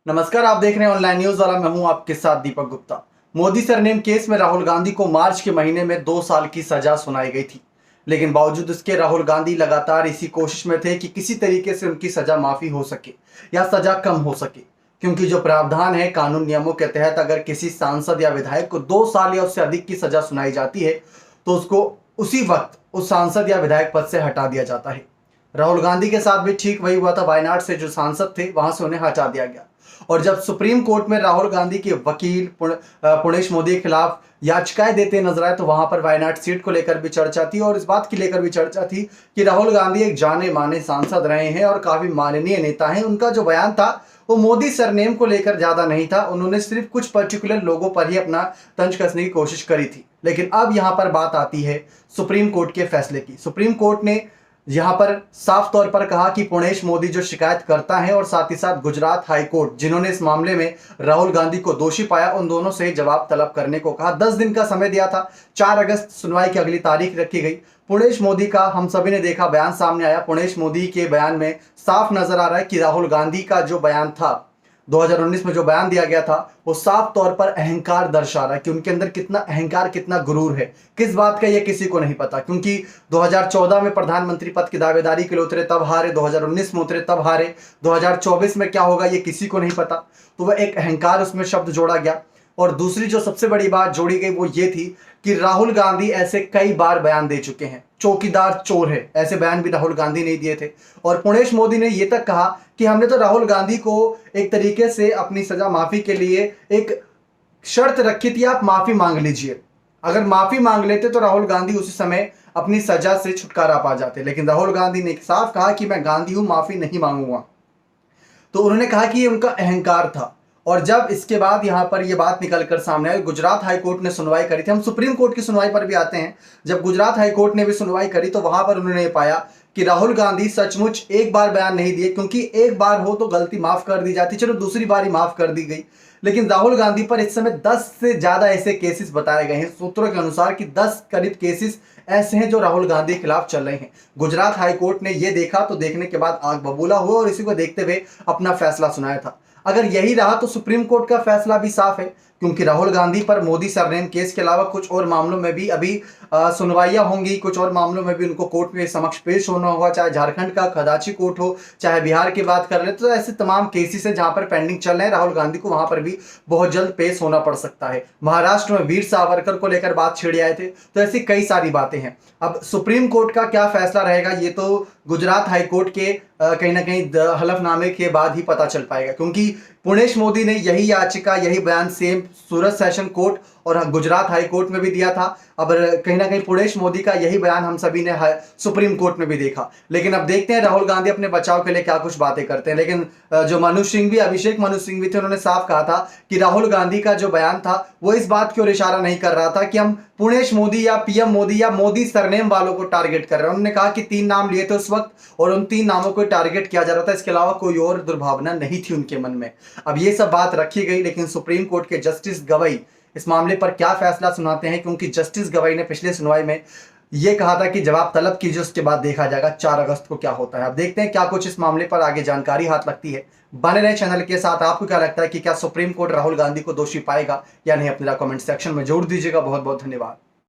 नमस्कार, आप देख रहे हैं ऑनलाइन न्यूज वाला। मैं हूं आपके साथ दीपक गुप्ता। मोदी सरनेम केस में राहुल गांधी को मार्च के महीने में 2 साल की सजा सुनाई गई थी, लेकिन बावजूद इसके राहुल गांधी लगातार इसी कोशिश में थे कि किसी तरीके से उनकी सजा माफी हो सके या सजा कम हो सके, क्योंकि जो प्रावधान है कानून नियमों के तहत, अगर किसी सांसद या विधायक को 2 साल या उससे अधिक की सजा सुनाई जाती है तो उसको उसी वक्त उस सांसद या विधायक पद से हटा दिया जाता है। राहुल गांधी के साथ भी ठीक वही हुआ था। वायनाड से जो सांसद थे वहां से उन्हें हटा दिया गया, और जब सुप्रीम कोर्ट में राहुल गांधी के वकील पुणेश मोदी के खिलाफ याचिकाएं देते नजर आए तो वहां पर वायनाड सीट को लेकर भी चर्चा थी, और इस बात की लेकर भी चर्चा थी कि राहुल गांधी एक जाने माने सांसद रहे हैं और काफी माननीय नेता हैं। उनका जो बयान था वो मोदी सरनेम को लेकर ज्यादा नहीं था, उन्होंने सिर्फ कुछ पर्टिकुलर लोगों पर ही अपना तंज कसने की कोशिश करी थी। लेकिन अब यहां पर बात आती है सुप्रीम कोर्ट के फैसले की। सुप्रीम कोर्ट ने यहां पर साफ तौर पर कहा कि पुणेश मोदी जो शिकायत करता है, और साथ ही साथ गुजरात हाई कोर्ट जिन्होंने इस मामले में राहुल गांधी को दोषी पाया, उन दोनों से जवाब तलब करने को कहा। 10 दिन का समय दिया था। 4 अगस्त सुनवाई की अगली तारीख रखी गई। पुणेश मोदी का हम सभी ने देखा, बयान सामने आया। पुणेश मोदी के बयान में साफ नजर आ रहा है कि राहुल गांधी का जो बयान था 2019 में, जो बयान दिया गया था, वो साफ तौर पर अहंकार दर्शा रहा है कि उनके अंदर कितना अहंकार, कितना गुरूर है। किस बात का ये किसी को नहीं पता, क्योंकि 2014 में प्रधानमंत्री पद की दावेदारी के लिए उतरे तब हारे, 2019 में उतरे तब हारे, 2024 में क्या होगा ये किसी को नहीं पता। तो वह एक अहंकार उसमें शब्द जोड़ा गया। और दूसरी जो सबसे बड़ी बात जोड़ी गई वो ये थी कि राहुल गांधी ऐसे कई बार बयान दे चुके हैं, चौकीदार चोर है, ऐसे बयान भी राहुल गांधी नहीं दिए थे। और पुणेश मोदी ने यह तक कहा कि हमने तो राहुल गांधी को एक तरीके से अपनी सजा माफी के लिए एक शर्त रखी थी, आप माफी मांग लीजिए। अगर माफी मांग लेते तो राहुल गांधी उसी समय अपनी सजा से छुटकारा पा जाते, लेकिन राहुल गांधी ने साफ कहा कि मैं गांधी हूं, माफी नहीं मांगूंगा। तो उन्होंने कहा कि ये उनका अहंकार था। और जब इसके बाद यहां पर ये बात निकलकर सामने आई, गुजरात हाई कोर्ट ने सुनवाई करी थी। हम सुप्रीम कोर्ट की सुनवाई पर भी आते हैं। जब गुजरात हाई कोर्ट ने भी सुनवाई करी तो वहां पर उन्होंने पाया कि राहुल गांधी सचमुच एक बार बयान नहीं दिए, क्योंकि एक बार हो तो गलती माफ कर दी जाती, चलो दूसरी बार ही माफ कर दी गई। लेकिन राहुल गांधी पर इस समय 10 से ज्यादा ऐसे केसेस बताए गए हैं सूत्रों के अनुसार कि 10 करीब केसेस ऐसे हैं जो राहुल गांधी के खिलाफ चल रहे हैं। गुजरात हाई कोर्ट ने यह देखा तो देखने के बाद आग बबूला हुआ और इसी को देखते हुए अपना फैसला सुनाया था। अगर यही रहा तो सुप्रीम कोर्ट का फैसला भी साफ है, क्योंकि राहुल गांधी पर मोदी सरनेम केस के अलावा कुछ और मामलों में भी अभी सुनवाइयां होंगी, कुछ और मामलों में भी उनको कोर्ट में समक्ष पेश होना होगा, चाहे झारखंड का खदाची कोर्ट हो, चाहे बिहार की बात कर ले, तो ऐसे तमाम केसेस हैं जहां पर पेंडिंग चल रहे हैं। राहुल गांधी को वहां पर भी बहुत जल्द पेश होना पड़ सकता है। महाराष्ट्र में वीर सावरकर को लेकर बात छेड़े आए थे, तो ऐसी कई सारी बातें हैं। अब सुप्रीम कोर्ट का क्या फैसला रहेगा ये तो गुजरात हाई कोर्ट के कहीं ना कहीं हलफनामे के बाद ही पता चल पाएगा, क्योंकि पुणेश मोदी ने यही याचिका, यही बयान सेम सूरत सेशन कोर्ट और गुजरात हाई कोर्ट में भी दिया था। अब कहीं ना कहीं पुणेश मोदी का यही बयान हम सभी ने सुप्रीम कोर्ट में भी देखा। लेकिन अब देखते हैं राहुल गांधी अपने बचाव के लिए क्या कुछ बातें करते हैं। लेकिन जो मनु सिंह भी, अभिषेक मनु सिंह भी थे, उन्होंने साफ कहा था कि राहुल गांधी का जो बयान था वो इस बात की ओर इशारा नहीं कर रहा था कि हम पुणेश मोदी या पीएम मोदी या मोदी सरनेम वालों को टारगेट कर रहे हैं। उन्होंने कहा कि 3 नाम लिए थे उस वक्त और उन 3 नामों को टारगेट किया जा रहा था, इसके अलावा कोई और दुर्भावना नहीं थी उनके मन में। अब ये सब बात रखी गई, लेकिन सुप्रीम कोर्ट के जस्टिस गवई इस मामले पर क्या फैसला सुनाते हैं, क्योंकि जस्टिस गवई ने पिछले सुनवाई में यह कहा था कि जवाब तलब कीजिए, उसके बाद देखा जाएगा 4 अगस्त को क्या होता है। अब देखते हैं क्या कुछ इस मामले पर आगे जानकारी हाथ लगती है। बने रहे चैनल के साथ। आपको क्या लगता है कि क्या सुप्रीम कोर्ट राहुल गांधी को दोषी पाएगा या नहीं, अपने कमेंट सेक्शन में जोड़ दीजिएगा। बहुत बहुत धन्यवाद।